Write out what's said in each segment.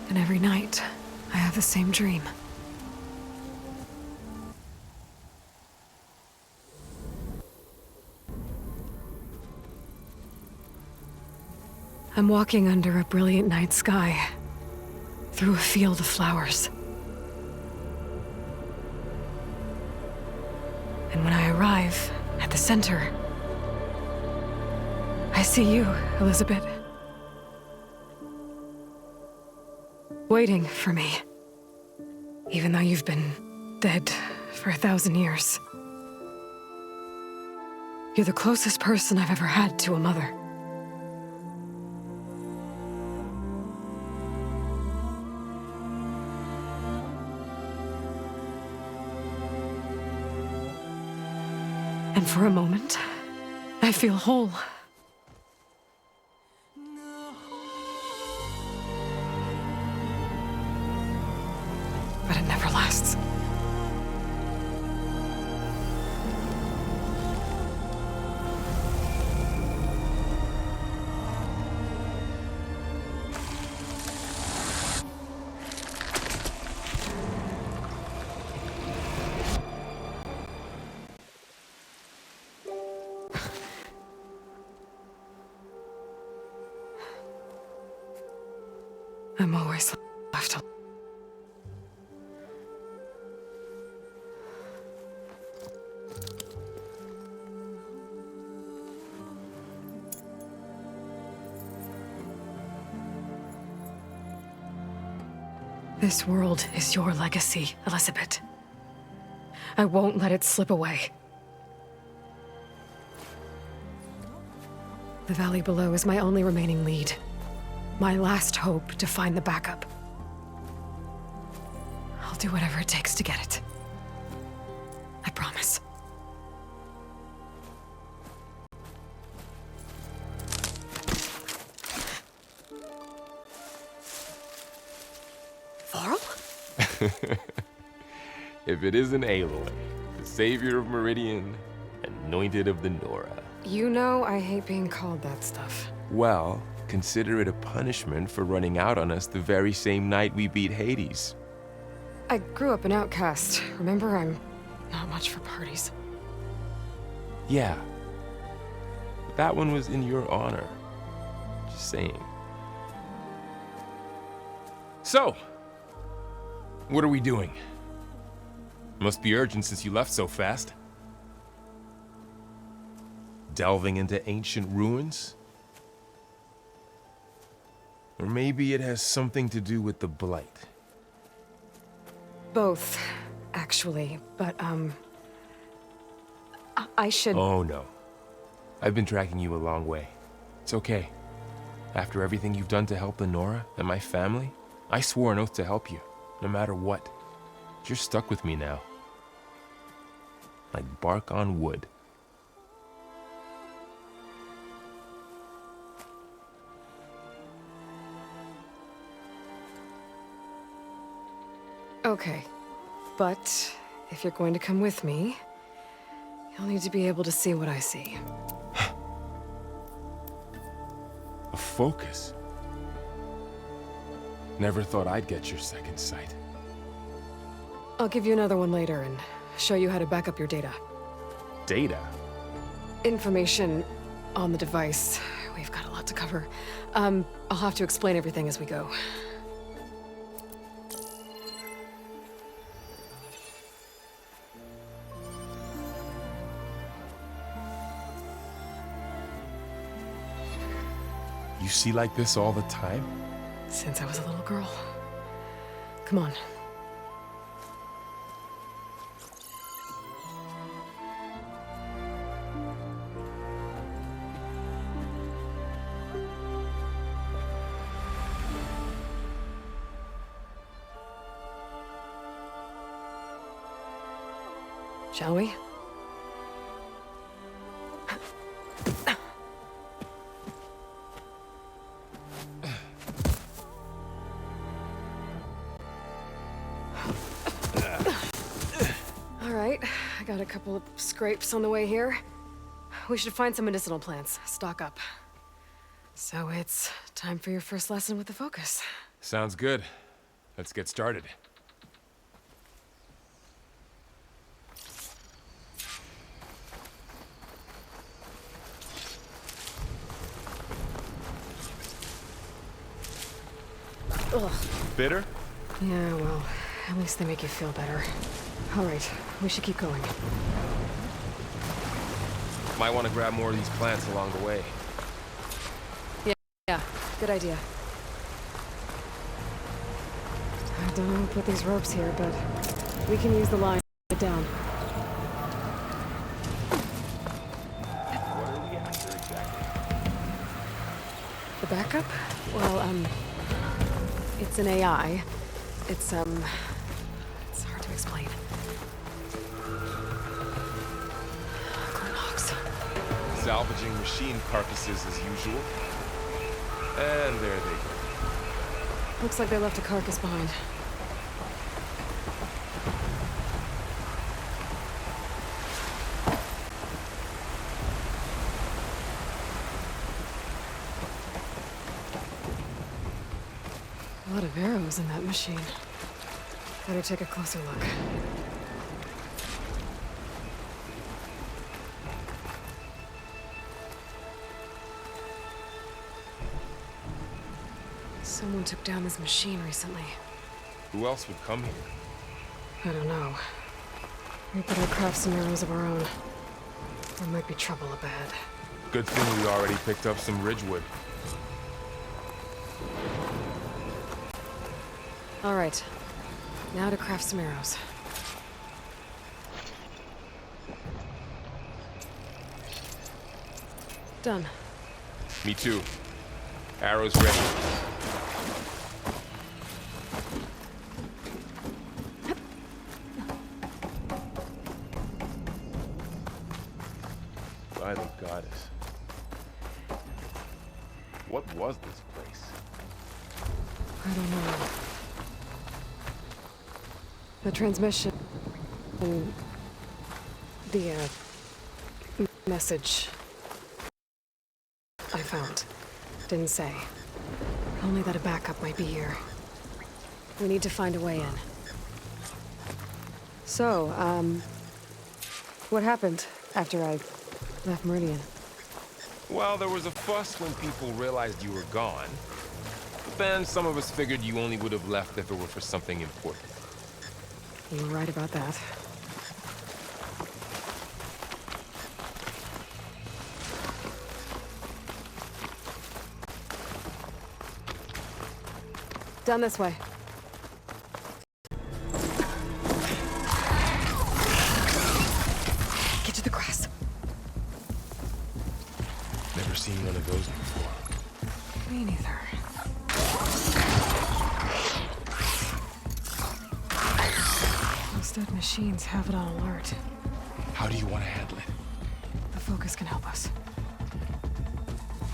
And every night, I have the same dream. I'm walking under a brilliant night sky, through a field of flowers. And when I arrive at the center, I see you, Elizabeth. Waiting for me. Even though you've been dead for 1,000 years. You're the closest person I've ever had to a mother. And for a moment, I feel whole. But it never lasts. I'm always left alone. This world is your legacy, Elizabeth. I won't let it slip away. The valley below is my only remaining lead. My last hope to find the backup. I'll do whatever it takes to get it. I promise. Varl? If it isn't Aloy, the savior of Meridian, anointed of the Nora. You know I hate being called that stuff. Well, consider it a punishment for running out on us the very same night we beat Hades. I grew up an outcast. Remember, I'm not much for parties. Yeah. But that one was in your honor. Just saying. So, what are we doing? Must be urgent since you left so fast. Delving into ancient ruins? Or maybe it has something to do with the Blight. Both, actually, but, I should... Oh, no. I've been tracking you a long way. It's okay. After everything you've done to help the Nora and my family, I swore an oath to help you, no matter what. You're stuck with me now. Like bark on wood. Okay, but if you're going to come with me, you'll need to be able to see what I see. A focus? Never thought I'd get your second sight. I'll give you another one later and show you how to back up your data. Data? Information on the device. We've got a lot to cover. I'll have to explain everything as we go. You see like this all the time? Since I was a little girl. Come on. Shall we? All right, I got a couple of scrapes on the way here. We should find some medicinal plants, stock up. So it's time for your first lesson with the Focus. Sounds good. Let's get started. Ugh. Bitter? Yeah, well, at least they make you feel better. All right, we should keep going. Might want to grab more of these plants along the way. Yeah, good idea. I don't know who put these ropes here, but we can use the line to get down. What are we after exactly? The backup? Well, it's an AI. It's hard to explain. Glennox. Salvaging machine carcasses as usual. And there they go. Looks like they left a carcass behind. A lot of arrows in that machine. Better take a closer look. Someone took down this machine recently. Who else would come here? I don't know. We better craft some arrows of our own. There might be trouble ahead. Good thing we already picked up some ridgewood. All right. Now to craft some arrows. Done. Me too. Arrows ready. By the goddess. What was this place? I don't know. The transmission... and the, message I found didn't say. Only that a backup might be here. We need to find a way in. So, what happened after I left Meridian? Well, there was a fuss when people realized you were gone. But then some of us figured you only would have left if it were for something important. You were right about that. Down this way. Get to the grass. Never seen one of those before. Me neither. Those dead machines have it on alert. How do you want to handle it? The focus can help us.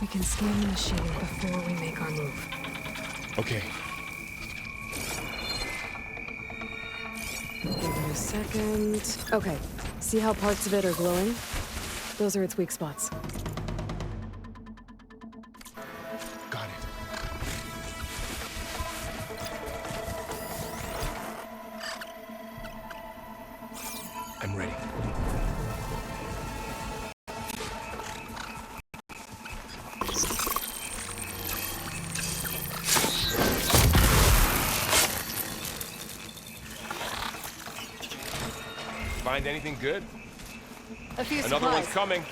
We can scan the machine before we make our move. Okay. Give it a second. Okay. See how parts of it are glowing? Those are its weak spots. Got it. I'm ready. Find anything good? A few Another one's coming.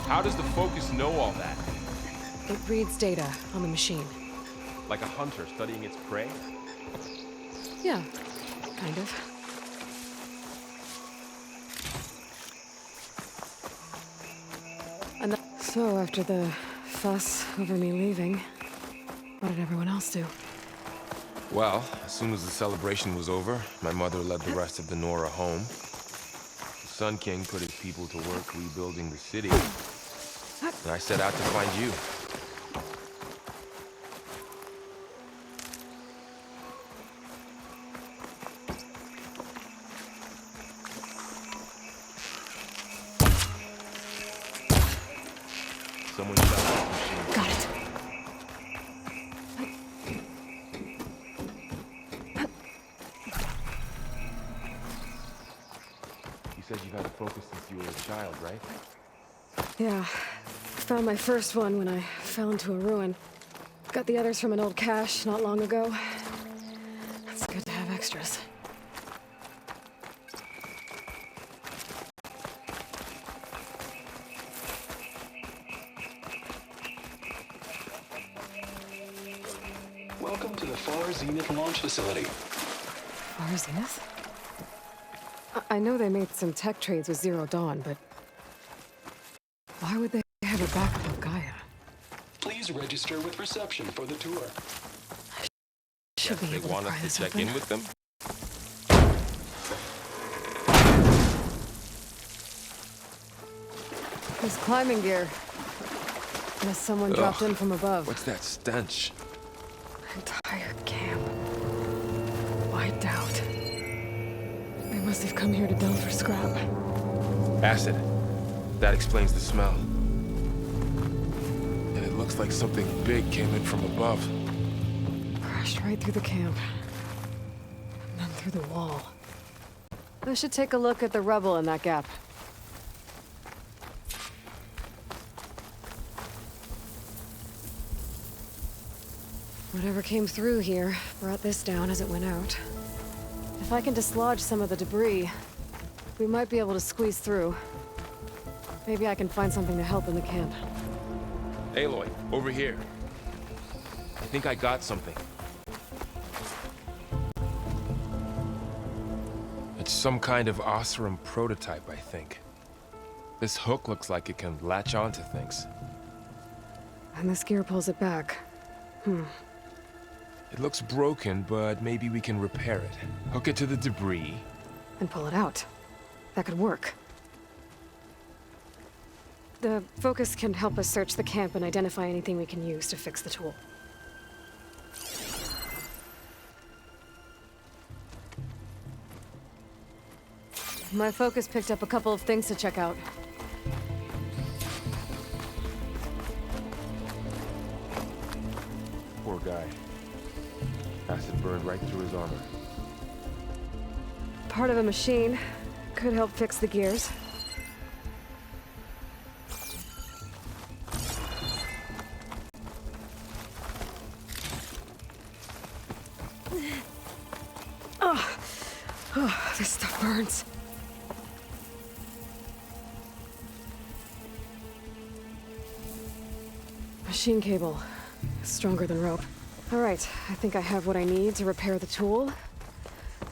How does the focus know all that? It reads data on the machine. Like a hunter studying its prey? Yeah, kind of. So, after the fuss over me leaving, what did everyone else do? Well, as soon as the celebration was over, my mother led the rest of the Nora home. Sun King put his people to work rebuilding the city, and I set out to find you. Someone shot that machine. Got it. You said you've had a focus since you were a child, right? Yeah. Found my first one when I fell into a ruin. Got the others from an old cache not long ago. It's good to have extras. Welcome to the Far Zenith launch facility. Far Zenith? I know they made some tech trades with Zero Dawn, but why would they have a backup of Gaia? Please register with reception for the tour. Should be They able want to pry us this to check open. in with them? There's climbing gear. Unless someone dropped in from above. What's that stench? Entire camp. Wiped out. They must have come here to delve for scrap. Acid. That explains the smell. And it looks like something big came in from above. Crashed right through the camp. And then through the wall. I should take a look at the rubble in that gap. Whatever came through here brought this down as it went out. If I can dislodge some of the debris, we might be able to squeeze through. Maybe I can find something to help in the camp. Aloy, over here. I think I got something. It's some kind of Oseram prototype, I think. This hook looks like it can latch onto things. And this gear pulls it back. It looks broken, but maybe we can repair it. Hook it to the debris. And pull it out. That could work. The focus can help us search the camp and identify anything we can use to fix the tool. My focus picked up a couple of things to check out. Poor guy. Acid burned right through his armor. Part of a machine. Could help fix the gears. Oh, this stuff burns. Machine cable. Stronger than rope. All right, I think I have what I need to repair the tool.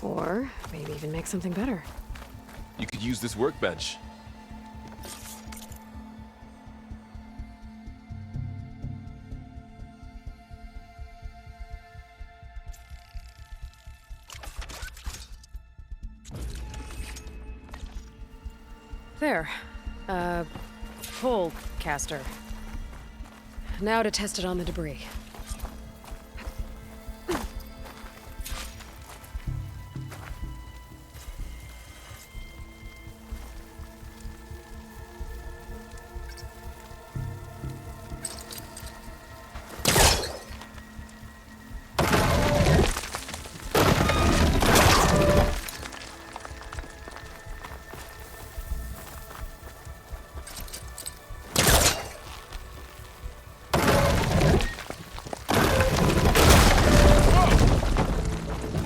Or maybe even make something better. You could use this workbench. There. Pole caster. Now to test it on the debris.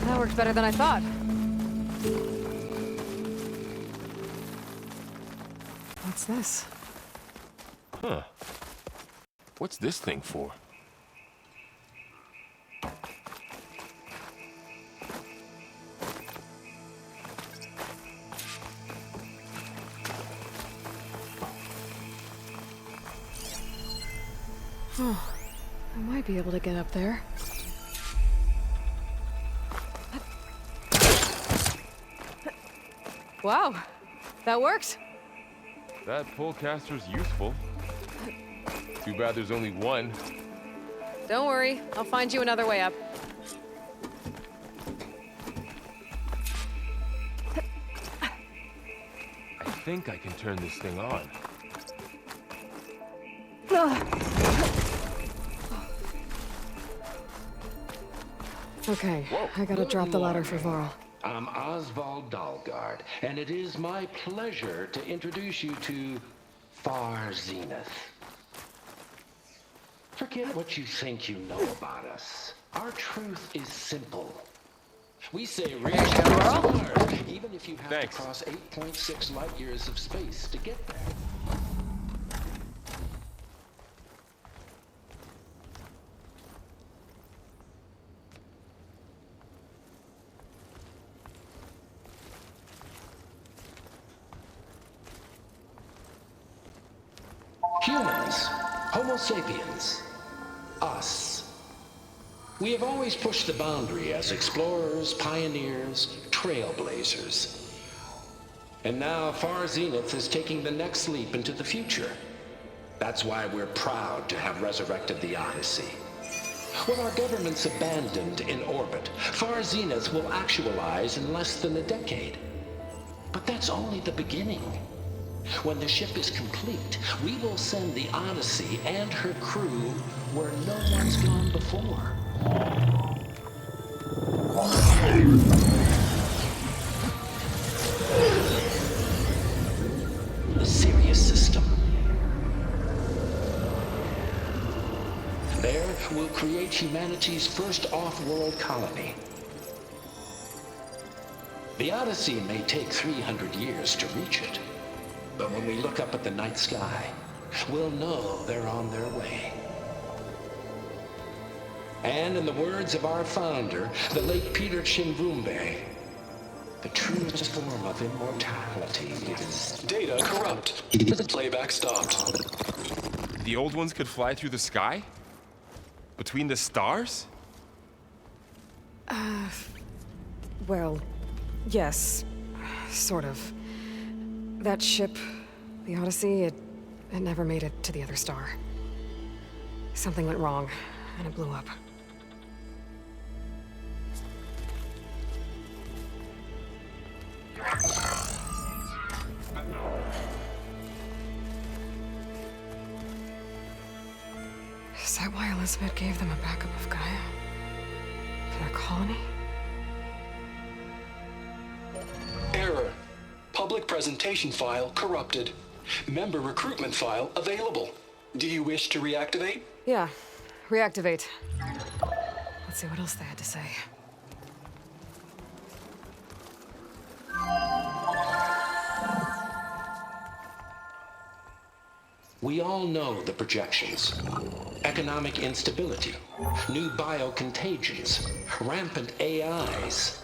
That worked better than I thought. What's this? Huh. What's this thing for? Oh, I might be able to get up there. Wow, That worked? That pullcaster's useful. Too bad there's only one. Don't worry, I'll find you another way up. I think I can turn this thing on. Okay, I gotta drop the ladder for Varl. I'm Oswald Dalgard, and it is my pleasure to introduce you to Far Zenith. Forget what you think you know about us. Our truth is simple. We say reach out to Mars, even if you have Thanks. to cross 8.6 light years of space to get there. Humans, Homo sapiens, us. We have always pushed the boundary as explorers, pioneers, trailblazers. And now Far Zenith is taking the next leap into the future. That's why we're proud to have resurrected the Odyssey. What our governments abandoned in orbit, Far Zenith will actualize in less than a decade. But that's only the beginning. When the ship is complete, we will send the Odyssey and her crew where no one's gone before. The Sirius system. There, we'll create humanity's first off-world colony. The Odyssey may take 300 years to reach it. But when we look up at the night sky, we'll know they're on their way. And in the words of our founder, the late Peter Chinvumbe, the truest form of immortality is... Data corrupt. Playback stopped. The old ones could fly through the sky? Between the stars? Well, yes. Sort of. That ship, the Odyssey, it never made it to the other star. Something went wrong, and it blew up. Is that why Elizabeth gave them a backup of Gaia? For their colony? Error. Public presentation file corrupted. Member recruitment file available. Do you wish to reactivate? Yeah, reactivate. Let's see what else they had to say. We all know the projections. Economic instability, new biocontagions, rampant AIs.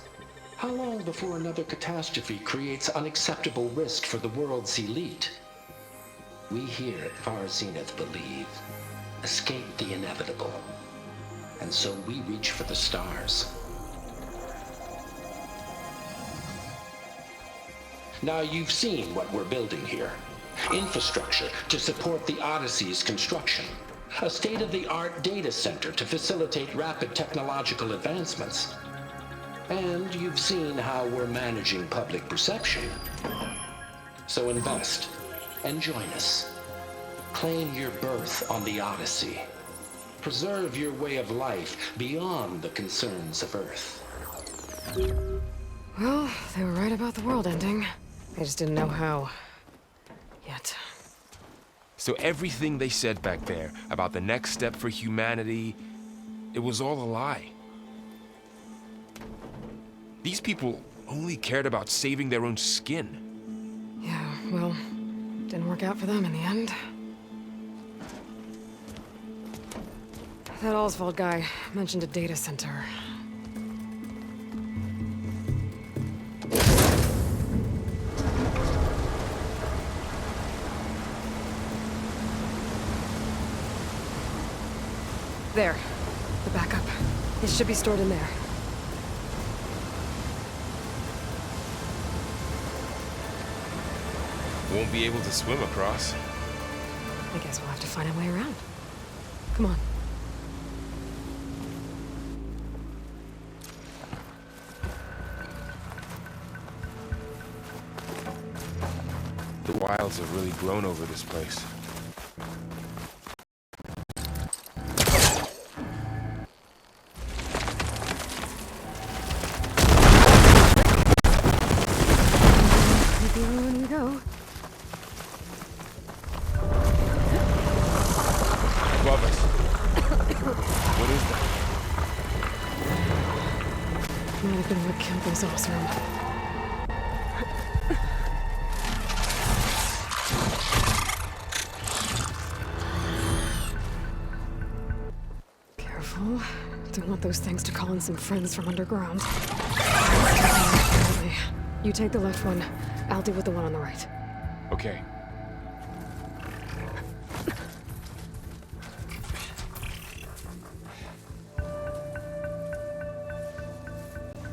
How long before another catastrophe creates unacceptable risk for the world's elite? We here at Far Zenith believe, escape the inevitable. And so we reach for the stars. Now you've seen what we're building here. Infrastructure to support the Odyssey's construction. A state-of-the-art data center to facilitate rapid technological advancements. And you've seen how we're managing public perception. So invest and join us. Claim your berth on the Odyssey. Preserve your way of life beyond the concerns of Earth. Well, they were right about the world ending. They just didn't know how. Yet. So everything they said back there about the next step for humanity, it was all a lie. These people only cared about saving their own skin. Yeah, well, didn't work out for them in the end. That Oswald guy mentioned a data center. There. The backup. It should be stored in there. Won't be able to swim across. I guess we'll have to find a way around. Come on. The wilds have really grown over this place. Maybe when we go. Above us. What is that? Might have been what killed those Osram. Careful. Don't want those things to call in some friends from underground. You take the left one. I'll deal with the one on the right. Okay.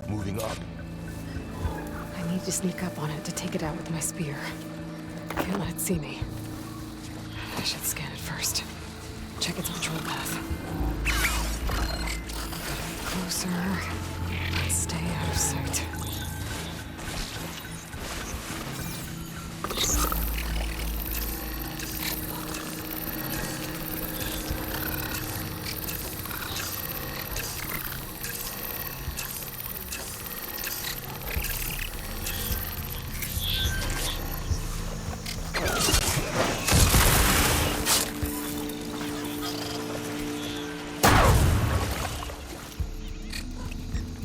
Moving up. I need to sneak up on it to take it out with my spear. Can't let it see me. I should scan it first. Check its control path. Closer. And stay out of sight.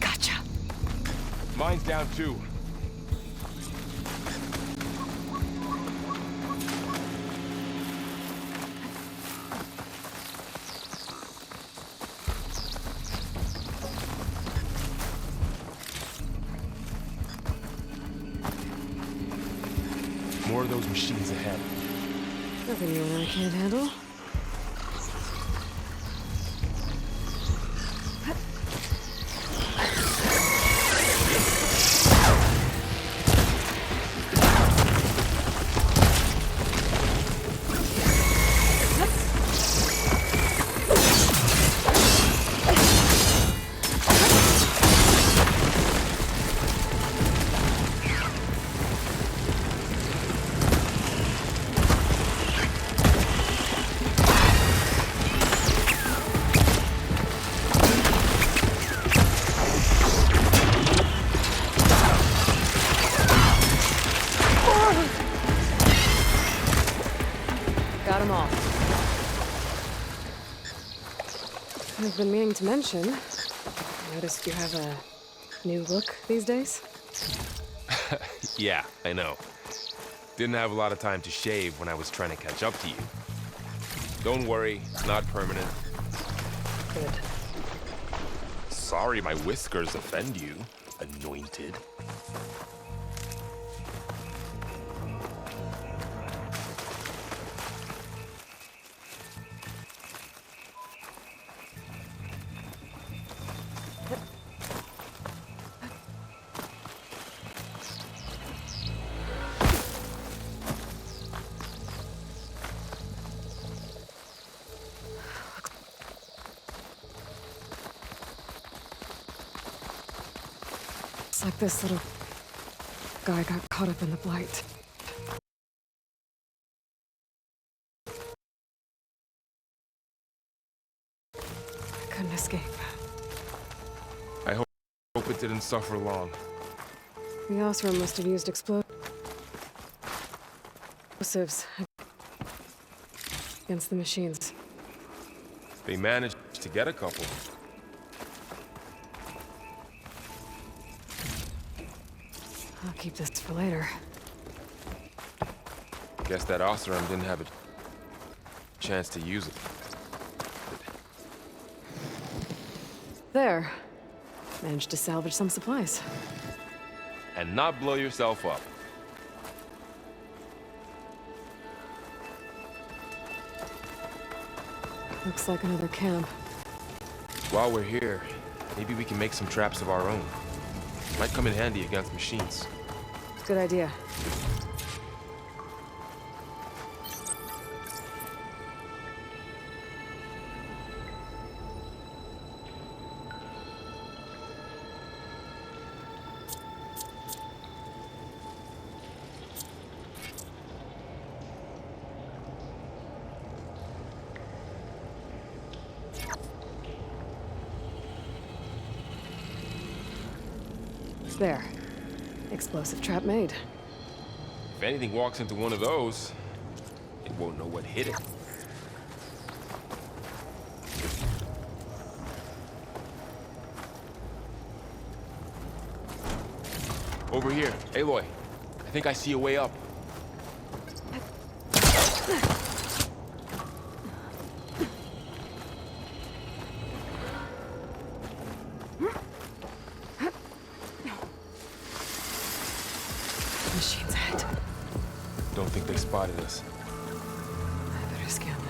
Gotcha. Mine's down too. More of those machines ahead. Nothing you really can't handle. Got them all. I've been meaning to mention. I noticed you have a new look these days. Yeah, I know. Didn't have a lot of time to shave when I was trying to catch up to you. Don't worry, it's not permanent. Good. Sorry my whiskers offend you, anointed. It's like this little guy got caught up in the blight. Couldn't escape. I hope it didn't suffer long. The Osram must have used explosives against the machines. They managed to get a couple. I'll keep this for later. Guess that Osram didn't have a chance to use it. There. Managed to salvage some supplies. And not blow yourself up. Looks like another camp. While we're here, maybe we can make some traps of our own. Might come in handy against machines. Good idea. There. Explosive trap made. If anything walks into one of those, it won't know what hit it. Over here, Aloy. I think I see a way up. Machine's ahead. Don't think they spotted us. I better scan them.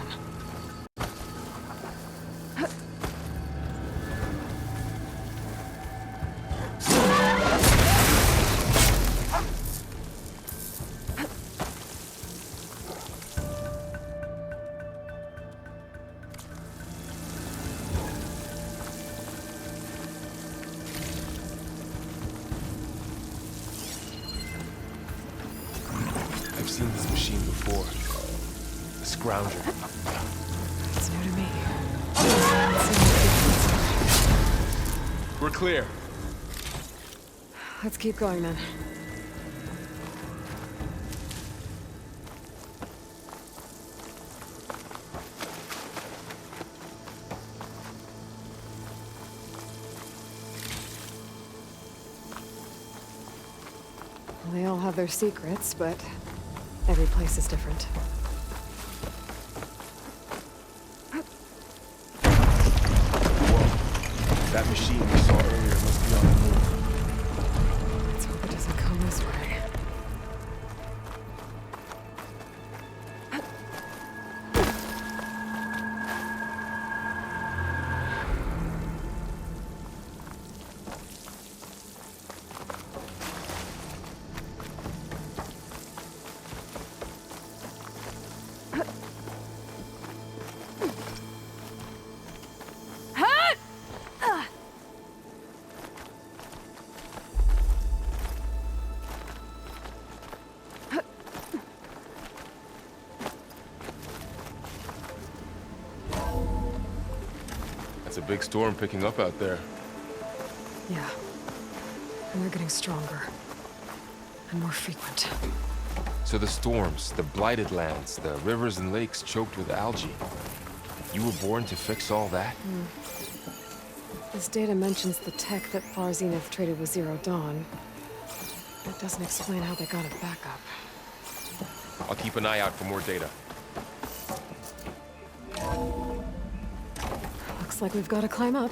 I've seen this machine before. The Scrounger. It's new to me. We're clear. Let's keep going then. Well, they all have their secrets, but every place is different. Whoa. That machine we saw earlier must be on the move. Let's hope it doesn't come this way. It's a big storm picking up out there. Yeah. And they're getting stronger. And more frequent. So the storms, the blighted lands, the rivers and lakes choked with algae. You were born to fix all that? This data mentions the tech that Far Zenith traded with Zero Dawn. That doesn't explain how they got it back up. I'll keep an eye out for more data. Looks like we've got to climb up.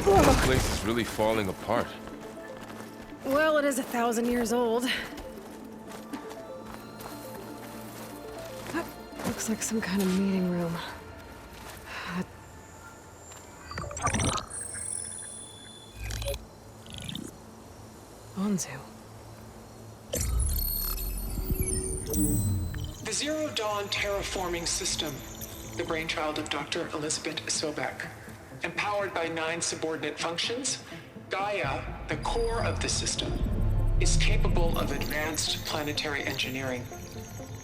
This place is really falling apart. Well, it is 1,000 years old. Looks like some kind of meeting room. Onzu. The Zero Dawn terraforming system, the brainchild of Dr. Elizabeth Sobek. Empowered by 9 subordinate functions, Gaia, the core of the system, is capable of advanced planetary engineering,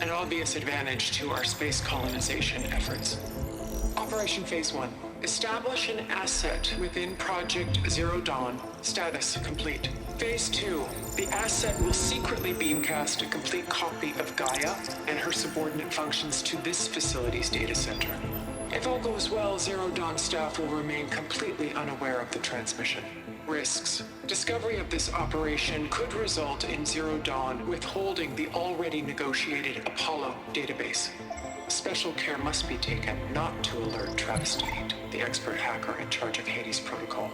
an obvious advantage to our space colonization efforts. Operation Phase 1. Establish an asset within Project Zero Dawn. Status complete. Phase 2. The asset will secretly beamcast a complete copy of Gaia and her subordinate functions to this facility's data center. If all goes well, Zero Dawn staff will remain completely unaware of the transmission. Risks. Discovery of this operation could result in Zero Dawn withholding the already negotiated Apollo database. Special care must be taken not to alert Travis Tate, the expert hacker in charge of Hades Protocol.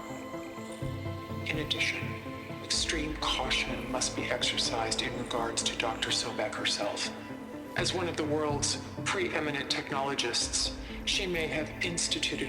In addition, extreme caution must be exercised in regards to Dr. Sobek herself. As one of the world's preeminent technologists, she may have instituted